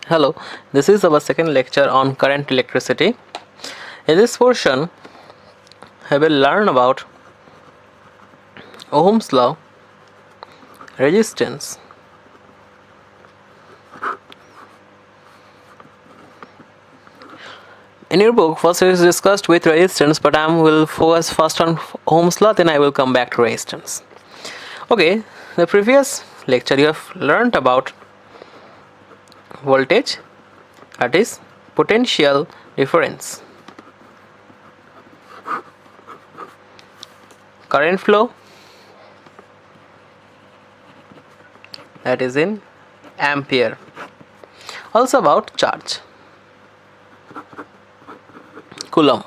Hello, this is our second lecture on current electricity. In this portion, I will learn about Ohm's law, resistance, in your book. First it is discussed with resistance, but I will focus first on Ohm's law, then I will come back to resistance. Okay, the previous lecture you have learned about voltage, that is potential difference, current flow, that is in ampere, also about charge, coulomb.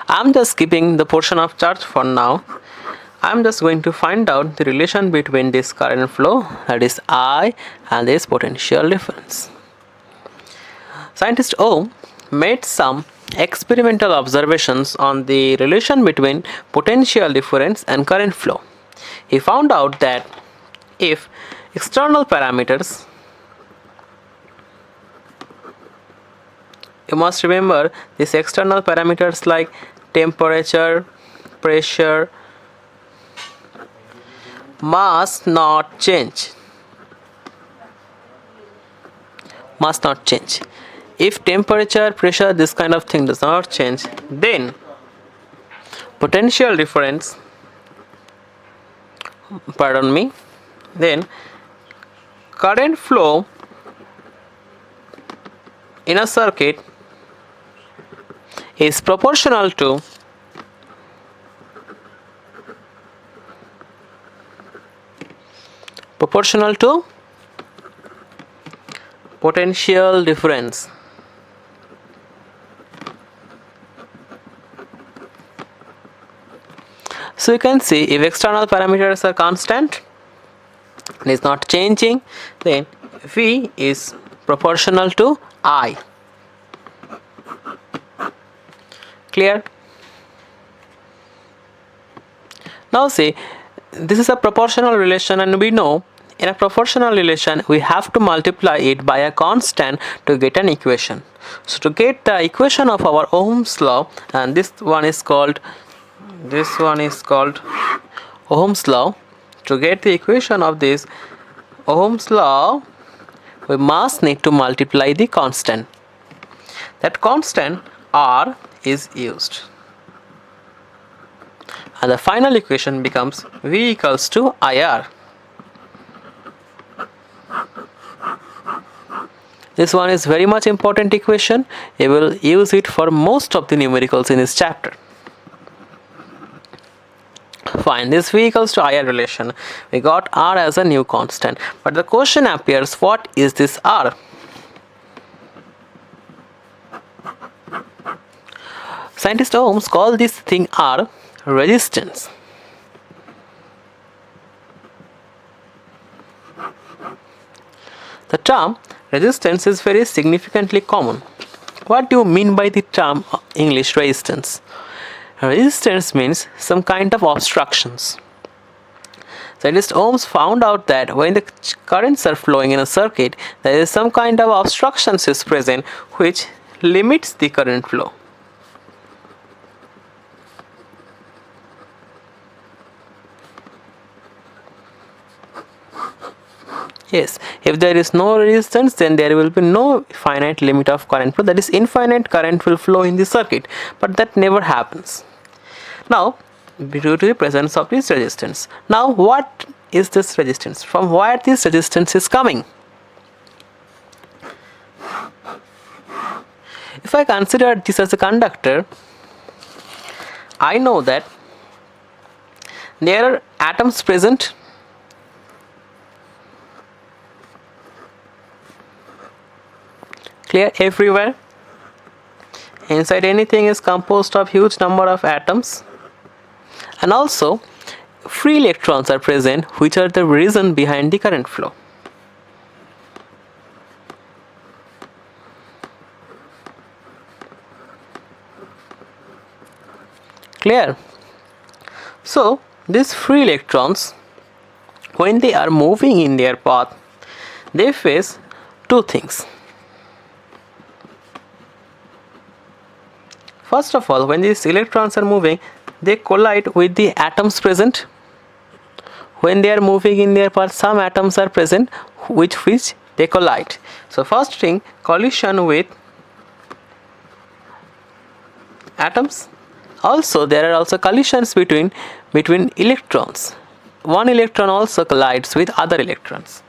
I am just skipping the portion of charge for now. I am just going to find out the relation between this current flow, that is I, and this potential difference. Scientist Ohm made some experimental observations on the relation between potential difference and current flow. He found out that if external parameters, you must remember these external parameters like temperature, pressure, must not change. If temperature, pressure, this kind of thing does not change, then potential difference, then current flow in a circuit is proportional to potential difference. So you can see if external parameters are constant, it is not changing, then V is proportional to I. Clear? Now see, this is a proportional relation, and we know in a proportional relation we have to multiply it by a constant to get an equation. So to get the equation of our Ohm's law, and this one is called Ohm's law. To get the equation of this Ohm's law, we must need to multiply the constant. That constant R is used, and the final equation becomes V equals to IR. This one is very much important equation. You will use it for most of the numericals in this chapter. Fine, this V equals to IR relation, we got R as a new constant, but the question appears, what is this R? Scientist Ohms call this thing R resistance. The term resistance is very significantly common. What do you mean by the term English resistance? Resistance means some kind of obstructions. Scientist Ohms found out that when the currents are flowing in a circuit, there is some kind of obstructions is present which limits the current flow. Yes, if there is no resistance, then there will be no finite limit of current flow, that is infinite current will flow in the circuit, but that never happens. Now, due to the presence of this resistance. Now, what is this resistance? From where this resistance is coming? If I consider this as a conductor, I know that there are atoms present. Clear? Everywhere. Inside anything is composed of huge number of atoms, and also free electrons are present, which are the reason behind the current flow. Clear? So these free electrons, when they are moving in their path, they face two things. First of all, when these electrons are moving, they collide with the atoms present. When they are moving in their path, some atoms are present with which they collide. So first thing, collision with atoms. Also, there are also collisions between electrons. One electron also collides with other electrons.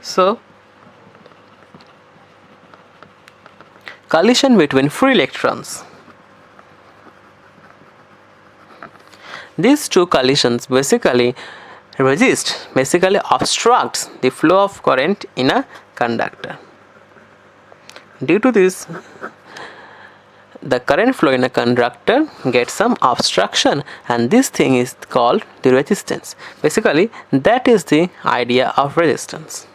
So collision between free electrons. These two collisions basically obstructs the flow of current in a conductor. Due to this, the current flow in a conductor gets some obstruction, and this thing is called the resistance. Basically, that is the idea of resistance.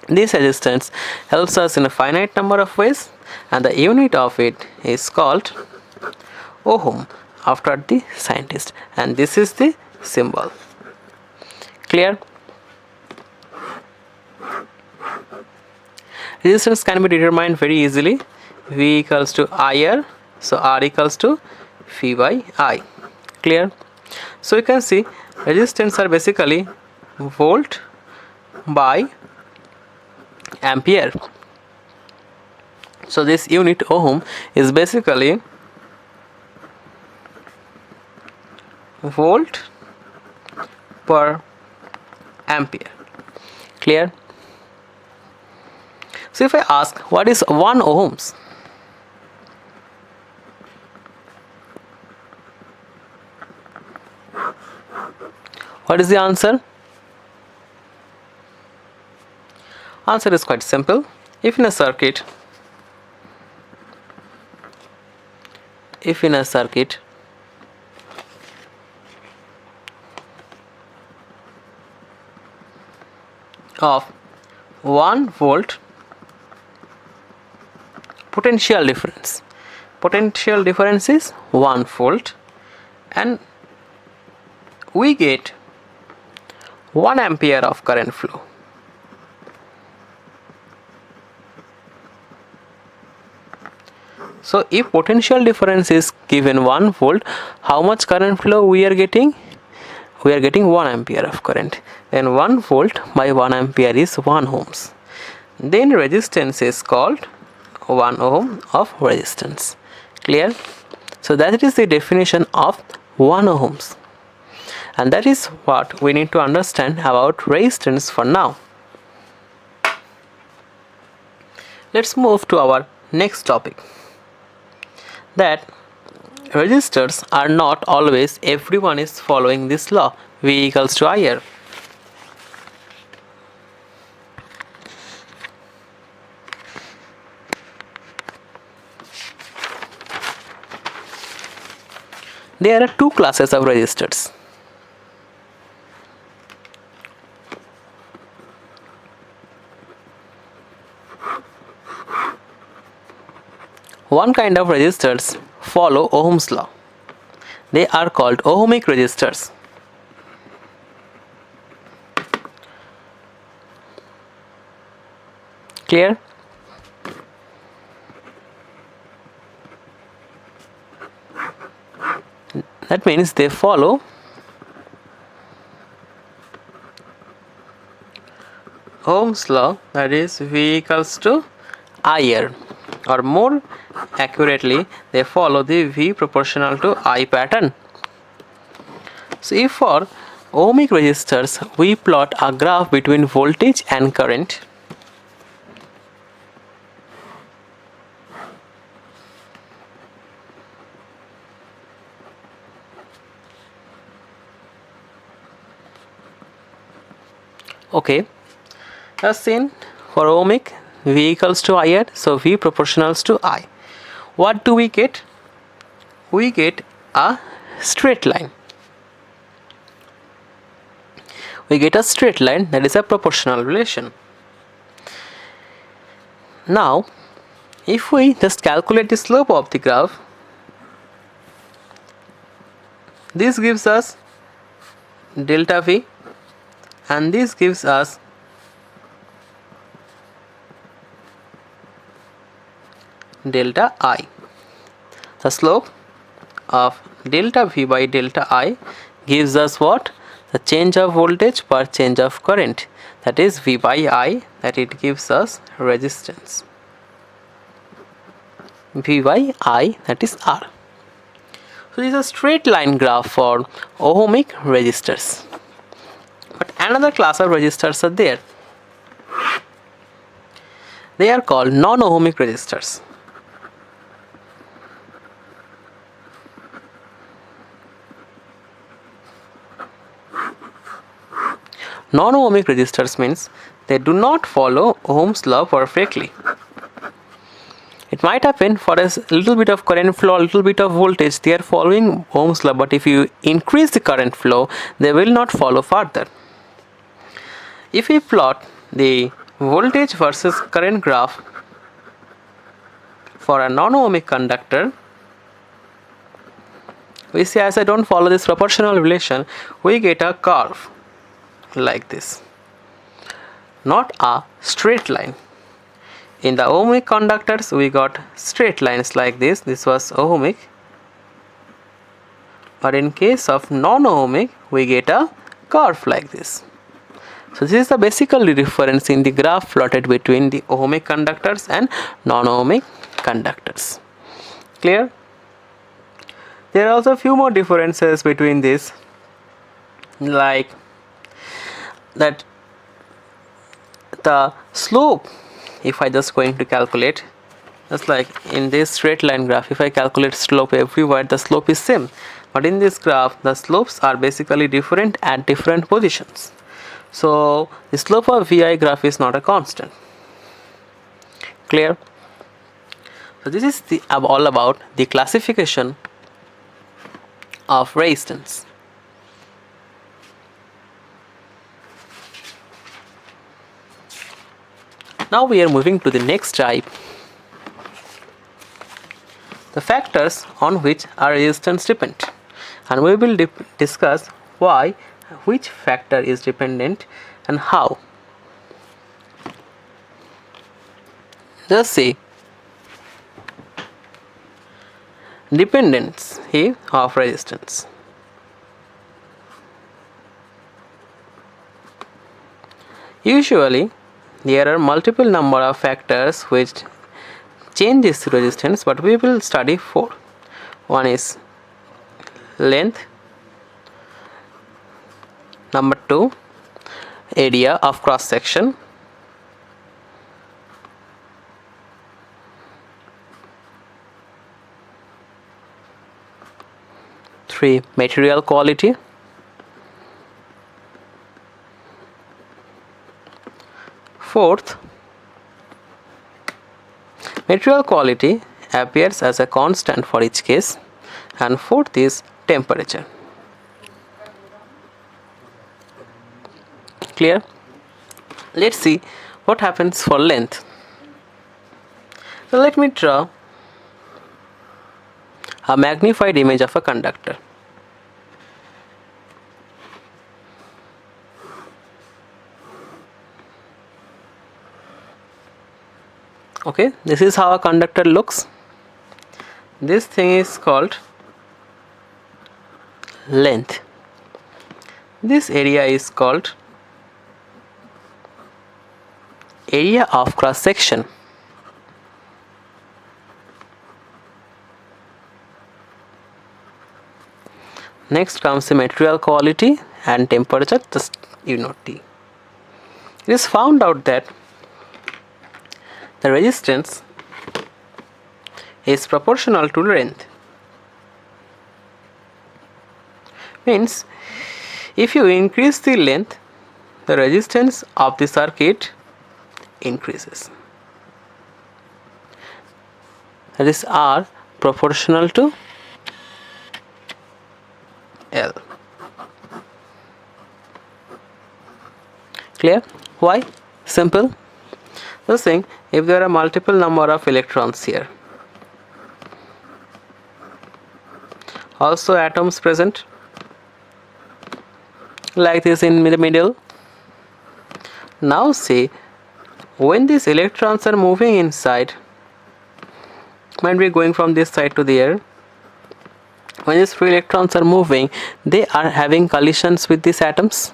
This resistance helps us in a finite number of ways, and the unit of it is called ohm after the scientist, and this is the symbol. Clear? Resistance can be determined very easily. V equals to IR, so R equals to V by I. Clear? So you can see resistance are basically volt by ampere. So this unit ohm is basically volt per ampere. Clear? So if I ask what is 1 ohms, what is the answer? Answer is quite simple. If in a circuit of 1 volt, potential difference is 1 volt, and we get 1 ampere of current flow. So if potential difference is given 1 volt, how much current flow we are getting? We are getting 1 ampere of current. Then 1 volt by 1 ampere is 1 ohms. Then resistance is called 1 ohm of resistance. Clear? So that is the definition of 1 ohms. And that is what we need to understand about resistance for now. Let's move to our next topic. That resistors are not always everyone is following this law, V equals to IR. There are two classes of resistors. One kind of resistors follow Ohm's law. They are called Ohmic registers. Clear? That means they follow Ohm's law, that is V equals to IR, or more accurately they follow the V proportional to I pattern. So if for ohmic resistors we plot a graph between voltage and current, okay, as seen for ohmic V equals to IR, so V proportionals to I. What do we get? We get a straight line. We get a straight line, that is a proportional relation. Now, if we just calculate the slope of the graph, this gives us delta V, and this gives us delta I. The slope of delta V by delta I gives us what? The change of voltage per change of current, that is V by I, that it gives us resistance. V by I, that is R. So this is a straight line graph for ohmic resistors. But another class of resistors are there. They are called non-ohmic resistors. Non-ohmic resistors means they do not follow Ohm's law perfectly. It might happen for a little bit of current flow, a little bit of voltage, they are following Ohm's law, but if you increase the current flow, they will not follow further. If we plot the voltage versus current graph for a non-ohmic conductor, we see, as I don't follow this proportional relation, we get a curve like this, not a straight line. In the ohmic conductors, we got straight lines like this. This was ohmic. But in case of non-ohmic, we get a curve like this. So this is the basically difference in the graph plotted between the ohmic conductors and non-ohmic conductors. Clear? There are also a few more differences between this, like that the slope, if I just going to calculate, just like in this straight line graph, if I calculate slope everywhere, the slope is same. But in this graph, the slopes are basically different at different positions. So the slope of VI graph is not a constant. Clear? So this is all about the classification of resistance. Now we are moving to the next type, the factors on which our resistance depend, and we will discuss why which factor is dependent and how. Just see dependency of resistance. Usually there are multiple number of factors which change this resistance, but we will study 4. One is length, number 2 area of cross section, 3 material quality, 4th, material quality appears as a constant for each case, and 4th is temperature. Clear? Let's see what happens for length. So let me draw a magnified image of a conductor. Okay, this is how a conductor looks. This thing is called length. This area is called area of cross section. Next comes the material quality and temperature, just you know T. It is found out that the resistance is proportional to length. Means if you increase the length, the resistance of the circuit increases. That is R proportional to L. Clear? Why? Simple. The thing, if there are multiple number of electrons here, also atoms present like this in the middle. Now see, when these electrons are moving inside, might be going from this side to there, when these free electrons are moving, they are having collisions with these atoms.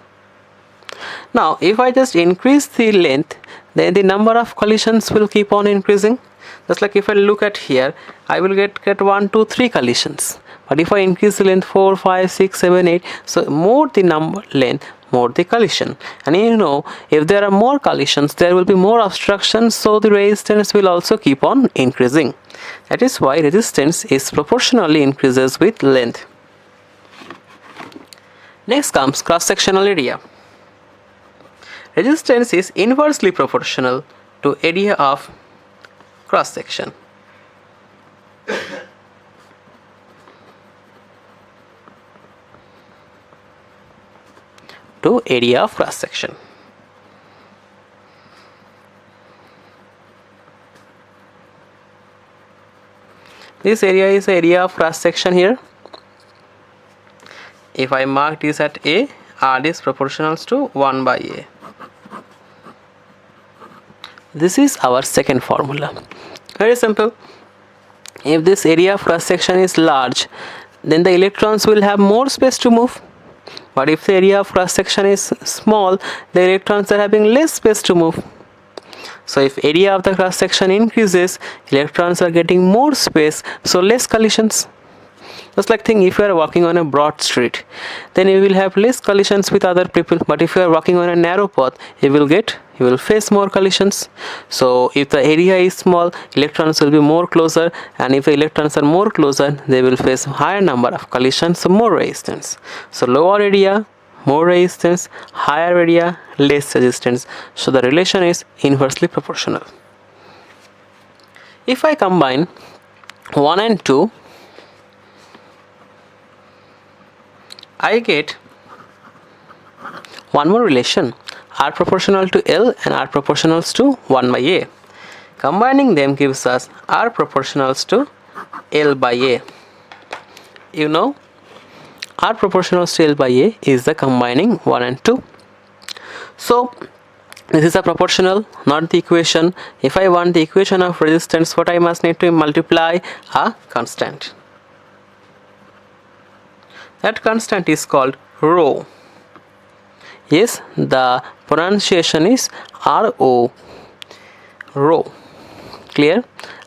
Now if I just increase the length, then the number of collisions will keep on increasing. Just like if I look at here, I will get 1 2 3 collisions, but if I increase the length 4 5 6 7 8, so more the number length, more the collision. And you know, if there are more collisions, there will be more obstructions, so the resistance will also keep on increasing. That is why resistance is proportionally increases with length. Next comes cross-sectional area. Resistance is inversely proportional to area of cross section. To area of cross section. This area is area of cross section here. If I mark this at A, R is proportional to 1 by A. This is our second formula. Very simple. If this area of cross section is large, then the electrons will have more space to move. But if the area of cross section is small, the electrons are having less space to move. So if area of the cross section increases, electrons are getting more space, so less collisions. Just like think, if you are walking on a broad street, then you will have less collisions with other people. But if you are walking on a narrow path, you will face more collisions. So if the area is small, electrons will be more closer, and if the electrons are more closer, they will face higher number of collisions, so more resistance. So lower area, more resistance, higher area, less resistance. So the relation is inversely proportional. If I combine 1 and 2, I get one more relation, R proportional to L and R proportionals to 1 by A. Combining them gives us R proportionals to L by A. You know, R proportionals to L by A is the combining 1 and 2. So this is a proportional, not the equation. If I want the equation of resistance, what I must need to multiply a constant. That constant is called rho. Yes, the pronunciation is RO, rho. Clear?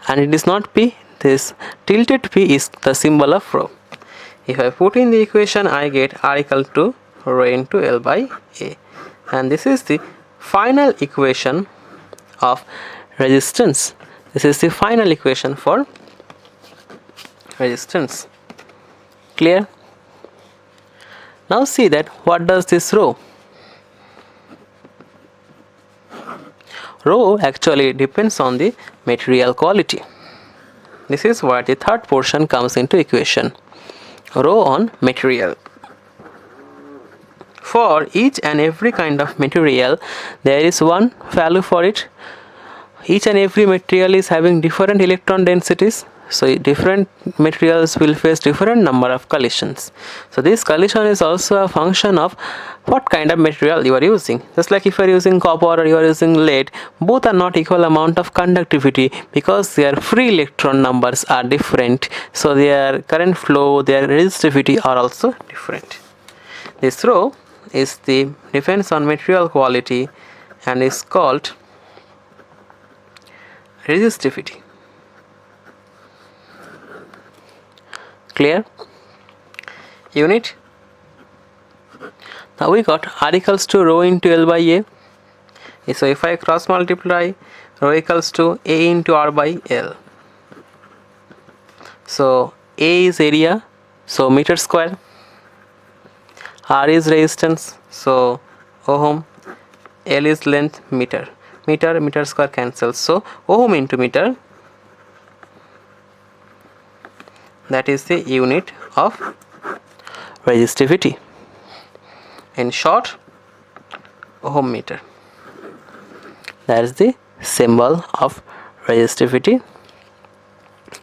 And it is not P. This tilted P is the symbol of rho. If I put in the equation, I get R equal to rho into L by A. And this is the final equation of resistance. This is the final equation for resistance. Clear? Now see that what does this rho? Rho actually depends on the material quality. This is where the third portion comes into equation. Rho on material. For each and every kind of material, there is one value for it. Each and every material is having different electron densities. So different materials will face different number of collisions. So this collision is also a function of what kind of material you are using. Just like if you are using copper or you are using lead, both are not equal amount of conductivity because their free electron numbers are different. So their current flow, their resistivity are also different. This rho is the depends on material quality and is called resistivity. Clear? Unit. Now we got R equals to rho into L by A. So if I cross multiply, rho equals to A into R by L. So A is area, so meter square. R is resistance, so ohm. L is length, meter. Meter square cancels, so ohm into meter. That is the unit of resistivity. In short, ohm meter. That is the symbol of resistivity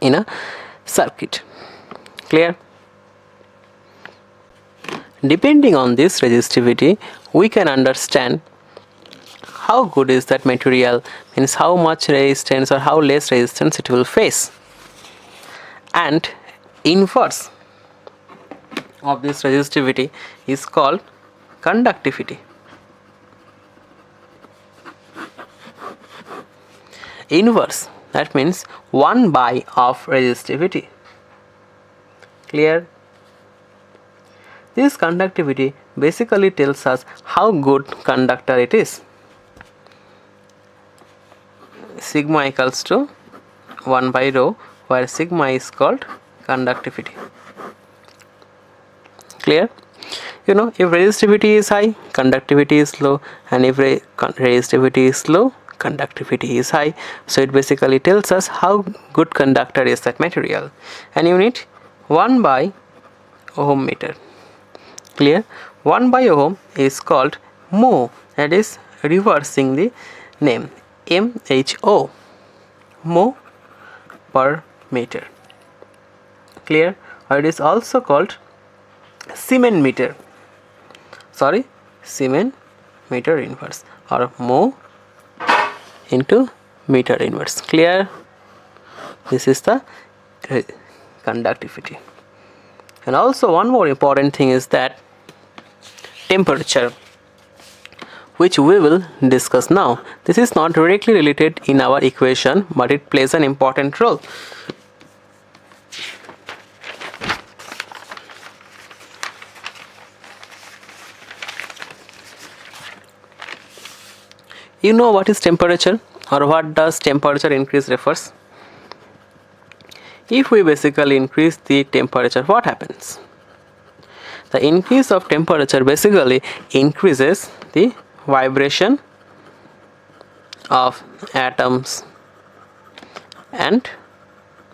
in a circuit. Clear? Depending on this resistivity, we can understand how good is that material, means how much resistance or how less resistance it will face. And inverse of this resistivity is called conductivity. Inverse, that means 1 by of resistivity. Clear? This conductivity basically tells us how good conductor it is. Sigma equals to 1 by rho, where sigma is called conductivity. Clear? You know, if resistivity is high, conductivity is low, and if resistivity is low, conductivity is high. So it basically tells us how good conductor is that material. And unit 1 by ohm meter. Clear? 1 by ohm is called mho, that is reversing the name, MHO, mho per meter. Clear? Or it is also called Siemens meter. Siemens meter inverse, or mho into meter inverse. Clear? This is the conductivity. And also one more important thing is that temperature, which we will discuss now. This is not directly related in our equation, but it plays an important role. You know what is temperature, or what does temperature increase refers? If we basically increase the temperature, what happens? The increase of temperature basically increases the vibration of atoms and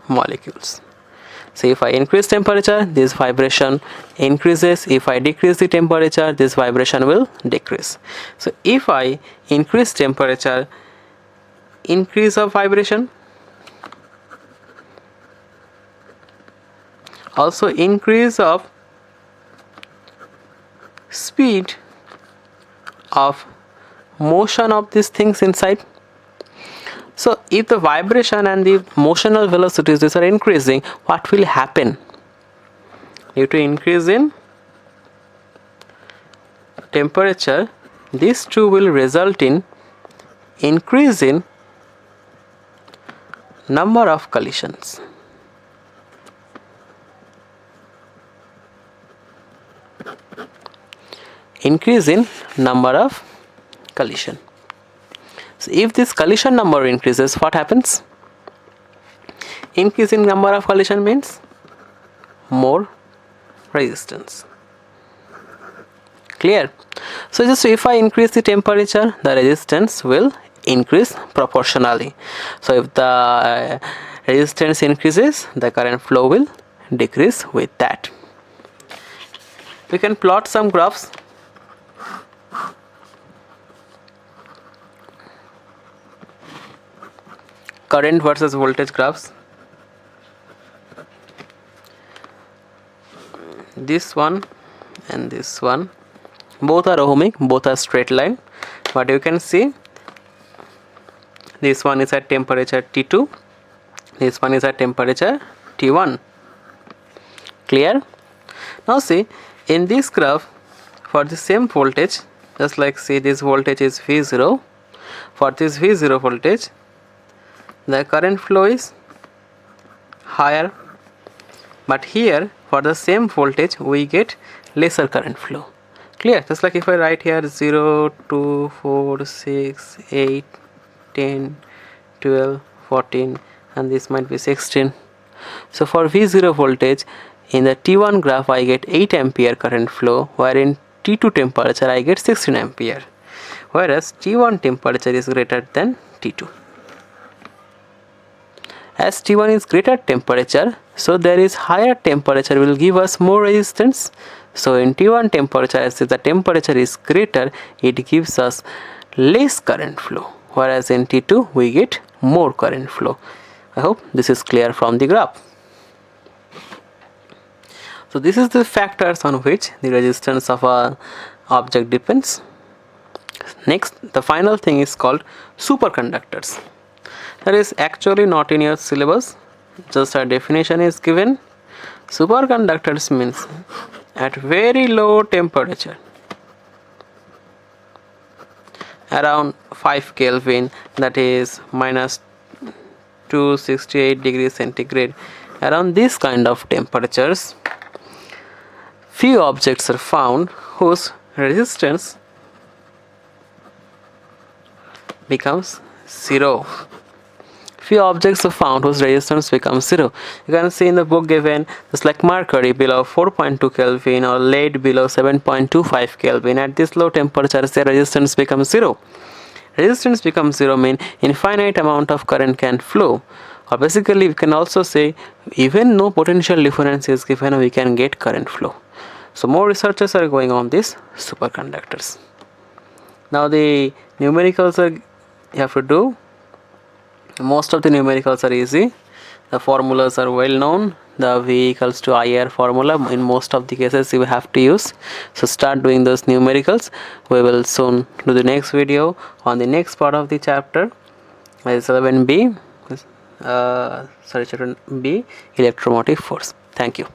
molecules. So if I increase temperature, this vibration increases. If I decrease the temperature, this vibration will decrease. So if I increase temperature, increase of vibration, also increase of speed of motion of these things inside. So if the vibration and the motional velocities, these are increasing, what will happen? Due to increase in temperature, these two will result in increase in number of collisions. Increase in number of collision. So if this collision number increases, what happens? Increase in number of collision means more resistance. Clear? So just if I increase the temperature, the resistance will increase proportionally. So if the resistance increases, the current flow will decrease with that. We can plot some graphs. Current versus voltage graphs. This one and this one, both are ohmic, both are straight line, but you can see this one is at temperature T2, this one is at temperature T1. Clear? Now see, in this graph, for the same voltage, just like see this voltage is V0, for this V0 voltage, the current flow is higher, but here for the same voltage we get lesser current flow. Clear? Just like if I write here 0, 2, 4, 6, 8, 10, 12, 14, and this might be 16. So for V0 voltage, in the T1 graph I get 8 ampere current flow, where in T2 temperature I get 16 ampere, whereas T1 temperature is greater than T2. As T1 is greater temperature, so there is higher temperature will give us more resistance. So in T1 temperature, as the temperature is greater, it gives us less current flow, whereas in T2 we get more current flow. I hope this is clear from the graph. So this is the factors on which the resistance of a object depends. Next, the final thing is called superconductors. That is actually not in your syllabus, just a definition is given. Superconductors means at very low temperature, around 5 Kelvin, that is minus 268 degrees centigrade. Around this kind of temperatures, few objects are found whose resistance becomes 0. Few objects are found whose resistance becomes 0. You can see in the book given, just like mercury below 4.2 Kelvin or lead below 7.25 Kelvin. At this low temperatures, their resistance becomes 0. Resistance becomes 0 means infinite amount of current can flow. Or basically, we can also say even no potential difference is given, we can get current flow. So more researches are going on these superconductors. Now the numericals are you have to do. Most of the numericals are easy. The formulas are well known. The V equals to IR formula in most of the cases you have to use. So start doing those numericals. We will soon do the next video on the next part of the chapter. That is 11B. Chapter B, electromotive force. Thank you.